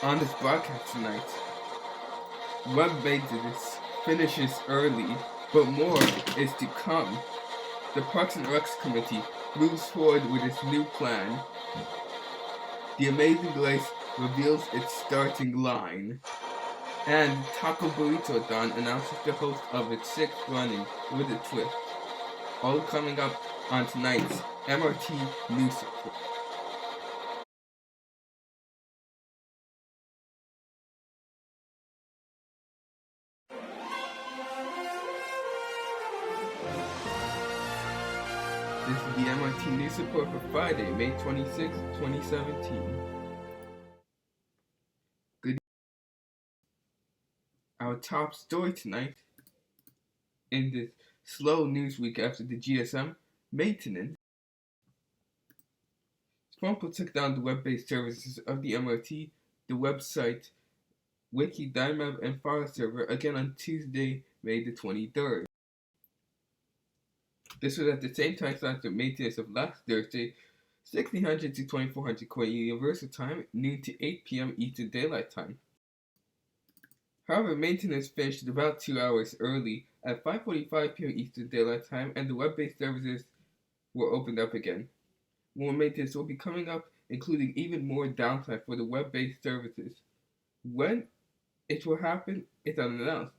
On this broadcast tonight, web maintenance finishes early, but more is to come. The Parks and Recs Committee moves forward with its new plan. The Amazing Grace reveals its starting line. And Taco Burrito Don announces the host of its 6th running with a twist. All coming up on tonight's MRT News Report. This is the MRT News Report for Friday, May 26, 2017. Good. Our top story tonight in this slow news week after the GSM maintenance. Trump took down the web-based services of the MRT, the website, Wiki, Dymap, and file server again on Tuesday, May the 23rd. This was at the same time as the maintenance of last Thursday, 1600 to 2400 Korean Universal Time, noon to 8 p.m. Eastern Daylight Time. However, maintenance finished about 2 hours early at 5:45 p.m. Eastern Daylight Time, and the web-based services were opened up again. More maintenance will be coming up, including even more downtime for the web-based services. When it will happen is unannounced.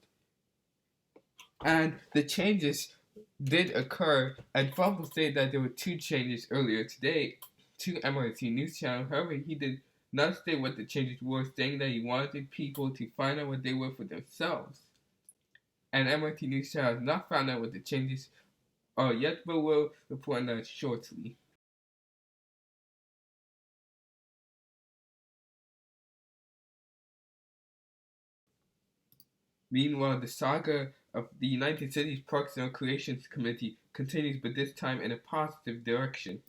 And the changes did occur, and Trump will say that there were 2 changes earlier today to MRT News Channel. However, he did not state what the changes were, saying that he wanted people to find out what they were for themselves. And MRT News Channel has not found out what the changes are yet, but will report on that shortly. Meanwhile, the saga of the United Cities Parks and Recreations Committee continues, but this time in a positive direction.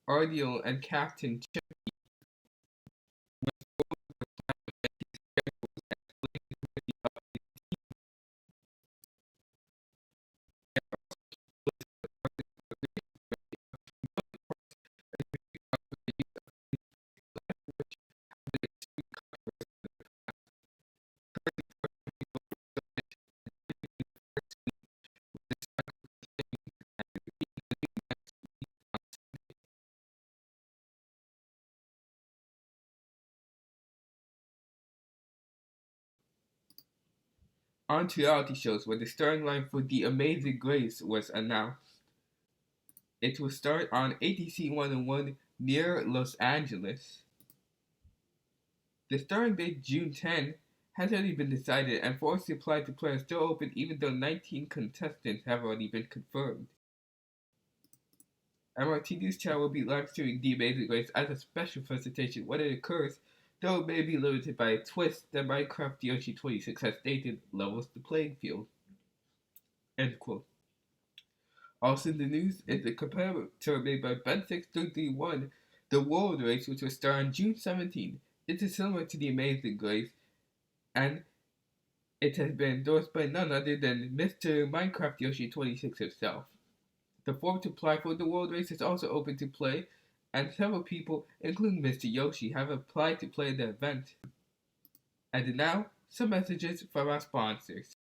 Ardial and Captain Chip on to reality shows, where the starting line for The Amazing Grace was announced. It will start on ATC 101 near Los Angeles. The starting date, June 10, has already been decided, and forms to apply to play are still open, even though 19 contestants have already been confirmed. MRT News Channel will be live streaming The Amazing Grace as a special presentation when it occurs, though it may be limited by a twist that Minecraft Yoshi 26 has stated levels the playing field. End quote. Also in the news is the competitor made by Ben6331, the World Race, which will start on June 17. It is similar to The Amazing Grace, and it has been endorsed by none other than Mr. Minecraft Yoshi 26 himself. The form to apply for the World Race is also open to play, and several people, including Mr. Yoshi, have applied to play the event. And now, some messages from our sponsors.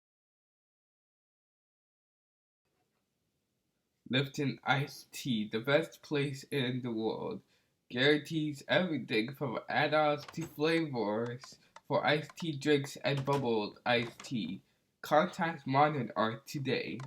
Lipton Iced Tea, the best place in the world, guarantees everything from add-ons to flavors for iced tea drinks and bubbled iced tea. Contact Modern Art today.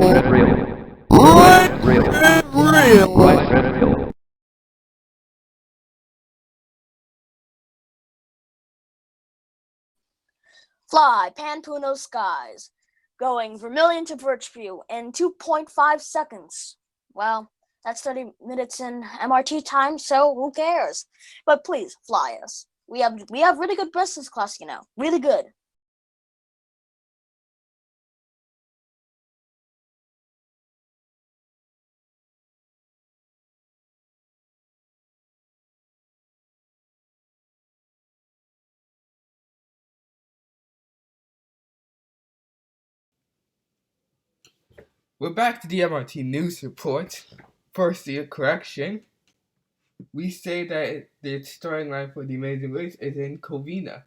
Widespread real. Widespread real. Widespread real. Fly, Panpuno skies, going Vermilion to Birchview in 2.5 seconds. Well, that's 30 minutes in MRT time, so who cares? But please, fly us. We have really good business class, really good. We're back to the MRT News Report. Firstly, a correction. We say that the starting line for the Amazing Race is in Covina.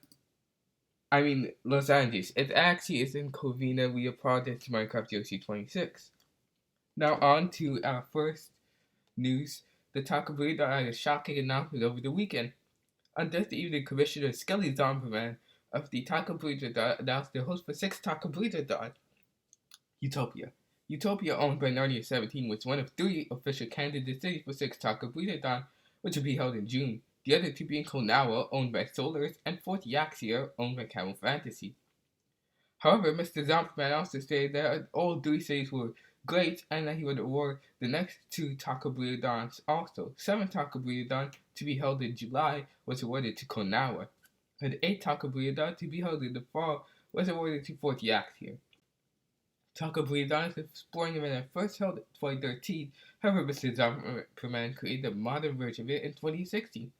I mean, Los Angeles. It actually is in Covina. We apologize to Minecraft Yoshi 26. Now on to our first news. The Taco Burrito had a shocking announcement over the weekend. On Thursday evening, Commissioner Skelly Zomberman of the Taco Burrito announced the host for 6 Taco Burrito Utopia. Utopia, owned by Narnia 17, was one of 3 official candidate cities for 6 Taco Burrito, which will be held in June. The other 2 being Konawa, owned by Solars, and Fort Yaxia, owned by Camel Fantasy. However, Mr. Zomperman also stated that all 3 cities were great and that he would award the next 2 Taco Burrito also. 7 Taco Burrito to be held in July was awarded to Konawa, and 8 Taco Burrito to be held in the fall was awarded to Fort Yaxia. Taco Burrito is a sporting event that first held in 2013. However, Mr. Zomperman created a modern version of it in 2016.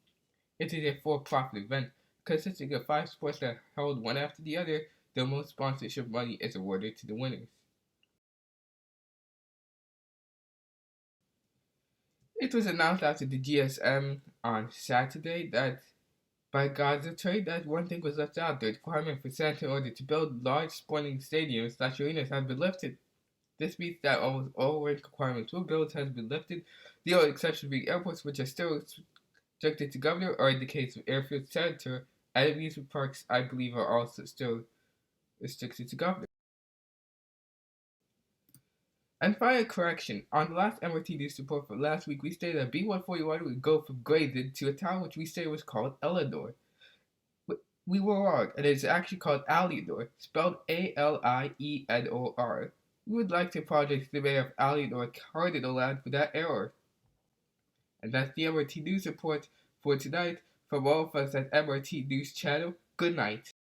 It is a for-profit event consisting of 5 sports that are held one after the other. The most sponsorship money is awarded to the winners. It was announced after the GSM on Saturday that by Gaza trade that one thing was left out. The requirement for Santa in order to build large sporting stadiums/arenas has been lifted. This means that almost all requirements for builds has been lifted. The only exception being airports, which are still subjected to governor, or in the case of airfield center and amusement parks, I believe are also still restricted to governor. And final correction, on the last MRT News Report for last week, we stated that B141 would go from Grayson to a town which we stated was called Eleanor. We were wrong, and it is actually called Alienor, spelled Alienor. We would like to apologize to the mayor of Alienor, Cardinal Land, for that error. And that's the MRT News Report for tonight. From all of us at MRT News Channel, good night.